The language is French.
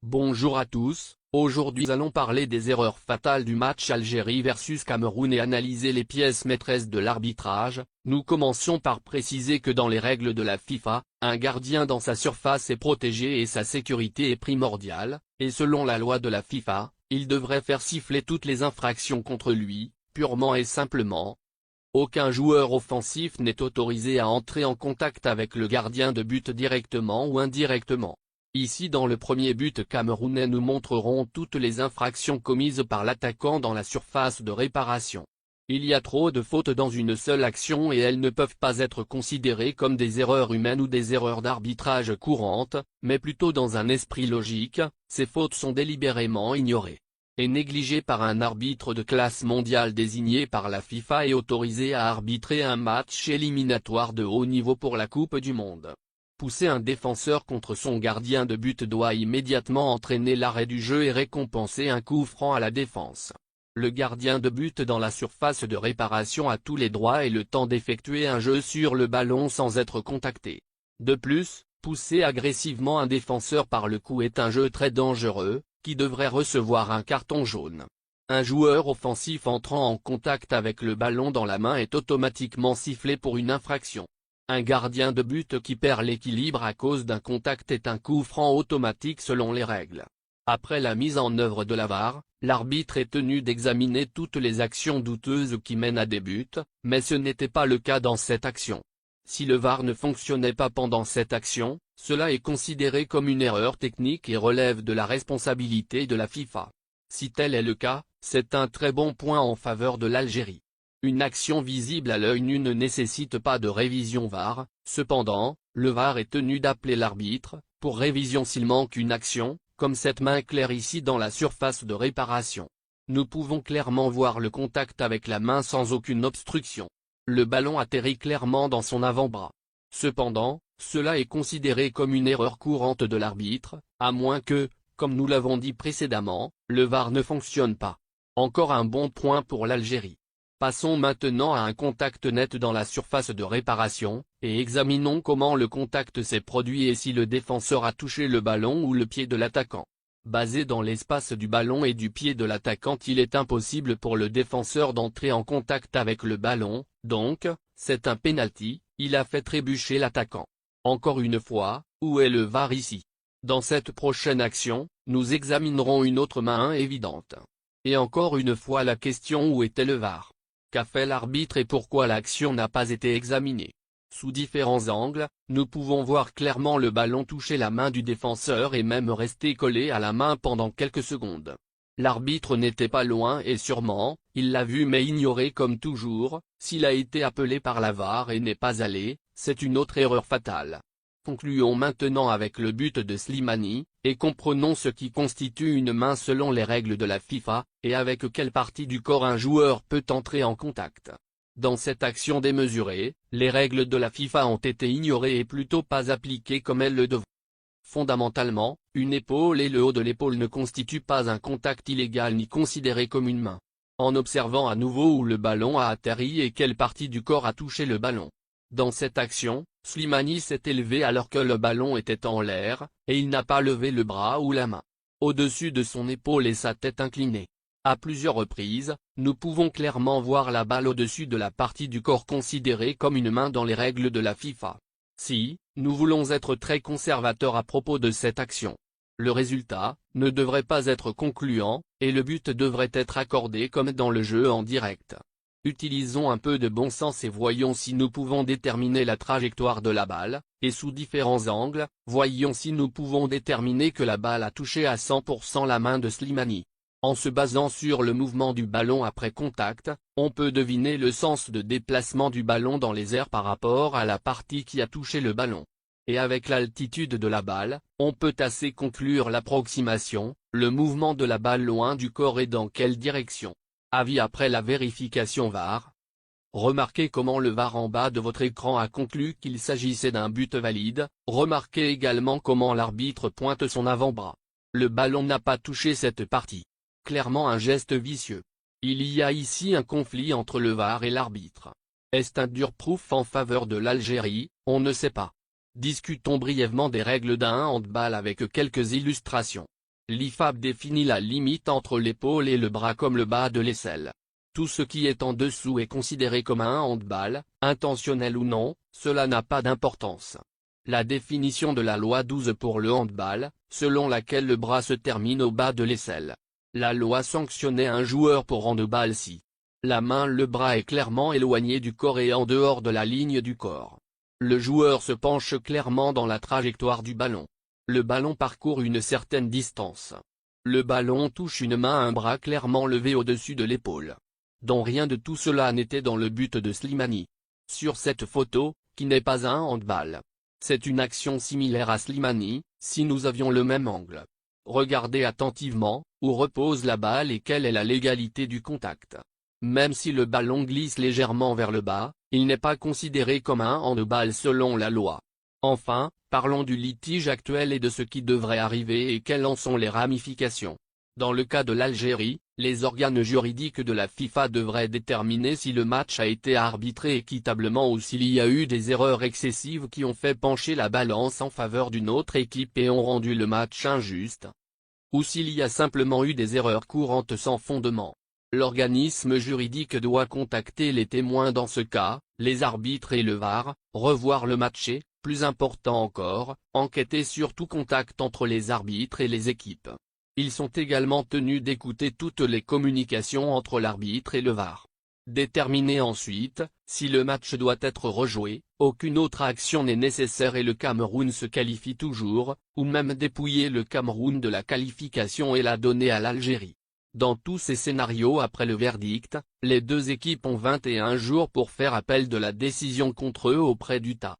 Bonjour à tous, aujourd'hui nous allons parler des erreurs fatales du match Algérie versus Cameroun et analyser les pièces maîtresses de l'arbitrage. Nous commençons par préciser que dans les règles de la FIFA, un gardien dans sa surface est protégé et sa sécurité est primordiale, et selon la loi de la FIFA, il devrait faire siffler toutes les infractions contre lui, purement et simplement. Aucun joueur offensif n'est autorisé à entrer en contact avec le gardien de but directement ou indirectement. Ici dans le premier but camerounais nous montrerons toutes les infractions commises par l'attaquant dans la surface de réparation. Il y a trop de fautes dans une seule action et elles ne peuvent pas être considérées comme des erreurs humaines ou des erreurs d'arbitrage courantes, mais plutôt dans un esprit logique. Ces fautes sont délibérément ignorées et négligé par un arbitre de classe mondiale désigné par la FIFA et autorisé à arbitrer un match éliminatoire de haut niveau pour la Coupe du Monde. Pousser un défenseur contre son gardien de but doit immédiatement entraîner l'arrêt du jeu et récompenser un coup franc à la défense. Le gardien de but dans la surface de réparation a tous les droits et le temps d'effectuer un jeu sur le ballon sans être contacté. De plus, pousser agressivement un défenseur par le cou est un jeu très dangereux, qui devrait recevoir un carton jaune. Un joueur offensif entrant en contact avec le ballon dans la main est automatiquement sifflé pour une infraction. Un gardien de but qui perd l'équilibre à cause d'un contact est un coup franc automatique selon les règles. Après la mise en œuvre de la VAR, l'arbitre est tenu d'examiner toutes les actions douteuses qui mènent à des buts, mais ce n'était pas le cas dans cette action. Si le VAR ne fonctionnait pas pendant cette action, cela est considéré comme une erreur technique et relève de la responsabilité de la FIFA. Si tel est le cas, c'est un très bon point en faveur de l'Algérie. Une action visible à l'œil nu ne nécessite pas de révision VAR, cependant, le VAR est tenu d'appeler l'arbitre, pour révision s'il manque une action, comme cette main claire ici dans la surface de réparation. Nous pouvons clairement voir le contact avec la main sans aucune obstruction. Le ballon atterrit clairement dans son avant-bras. Cependant, cela est considéré comme une erreur courante de l'arbitre, à moins que, comme nous l'avons dit précédemment, le VAR ne fonctionne pas. Encore un bon point pour l'Algérie. Passons maintenant à un contact net dans la surface de réparation, et examinons comment le contact s'est produit et si le défenseur a touché le ballon ou le pied de l'attaquant. Basé dans l'espace du ballon et du pied de l'attaquant, il est impossible pour le défenseur d'entrer en contact avec le ballon, donc, c'est un penalty, il a fait trébucher l'attaquant. Encore une fois, où est le VAR ici? Dans cette prochaine action, nous examinerons une autre main évidente. Et encore une fois la question: où était le VAR? Qu'a fait l'arbitre et pourquoi l'action n'a pas été examinée? Sous différents angles, nous pouvons voir clairement le ballon toucher la main du défenseur et même rester collé à la main pendant quelques secondes. L'arbitre n'était pas loin et sûrement, il l'a vu mais ignoré comme toujours. S'il a été appelé par la VAR et n'est pas allé, c'est une autre erreur fatale. Concluons maintenant avec le but de Slimani, et comprenons ce qui constitue une main selon les règles de la FIFA, et avec quelle partie du corps un joueur peut entrer en contact. Dans cette action démesurée, les règles de la FIFA ont été ignorées et plutôt pas appliquées comme elles le devraient. Fondamentalement, une épaule et le haut de l'épaule ne constituent pas un contact illégal ni considéré comme une main. En observant à nouveau où le ballon a atterri et quelle partie du corps a touché le ballon. Dans cette action, Slimani s'est élevé alors que le ballon était en l'air, et il n'a pas levé le bras ou la main au-dessus de son épaule et sa tête inclinée. À plusieurs reprises, nous pouvons clairement voir la balle au-dessus de la partie du corps considérée comme une main dans les règles de la FIFA. Si, nous voulons être très conservateurs à propos de cette action, le résultat ne devrait pas être concluant, et le but devrait être accordé comme dans le jeu en direct. Utilisons un peu de bon sens et voyons si nous pouvons déterminer la trajectoire de la balle, et sous différents angles, voyons si nous pouvons déterminer que la balle a touché à 100% la main de Slimani. En se basant sur le mouvement du ballon après contact, on peut deviner le sens de déplacement du ballon dans les airs par rapport à la partie qui a touché le ballon. Et avec l'altitude de la balle, on peut assez conclure l'approximation, le mouvement de la balle loin du corps et dans quelle direction. Avis après la vérification VAR. Remarquez comment le VAR en bas de votre écran a conclu qu'il s'agissait d'un but valide. Remarquez également comment l'arbitre pointe son avant-bras. Le ballon n'a pas touché cette partie. Clairement un geste vicieux. Il y a ici un conflit entre le VAR et l'arbitre. Est-ce un dur proof en faveur de l'Algérie? On ne sait pas. Discutons brièvement des règles d'un handball avec quelques illustrations. L'IFAB définit la limite entre l'épaule et le bras comme le bas de l'aisselle. Tout ce qui est en dessous est considéré comme un handball, intentionnel ou non, cela n'a pas d'importance. La définition de la loi 12 pour le handball, selon laquelle le bras se termine au bas de l'aisselle. La loi sanctionnait un joueur pour handball si le bras est clairement éloigné du corps et en dehors de la ligne du corps. Le joueur se penche clairement dans la trajectoire du ballon. Le ballon parcourt une certaine distance. Le ballon touche une main, un bras clairement levé au-dessus de l'épaule. Dont rien de tout cela n'était dans le but de Slimani. Sur cette photo, qui n'est pas un handball. C'est une action similaire à Slimani, si nous avions le même angle. Regardez attentivement, où repose la balle et quelle est la légalité du contact. Même si le ballon glisse légèrement vers le bas, il n'est pas considéré comme un handball selon la loi. Enfin, parlons du litige actuel et de ce qui devrait arriver et quelles en sont les ramifications. Dans le cas de l'Algérie, les organes juridiques de la FIFA devraient déterminer si le match a été arbitré équitablement ou s'il y a eu des erreurs excessives qui ont fait pencher la balance en faveur d'une autre équipe et ont rendu le match injuste. Ou s'il y a simplement eu des erreurs courantes sans fondement. L'organisme juridique doit contacter les témoins dans ce cas, les arbitres et le VAR, revoir le match et, plus important encore, enquêter sur tout contact entre les arbitres et les équipes. Ils sont également tenus d'écouter toutes les communications entre l'arbitre et le VAR. Déterminer ensuite, si le match doit être rejoué, aucune autre action n'est nécessaire et le Cameroun se qualifie toujours, ou même dépouiller le Cameroun de la qualification et la donner à l'Algérie. Dans tous ces scénarios après le verdict, les deux équipes ont 21 jours pour faire appel de la décision contre eux auprès d'Utah.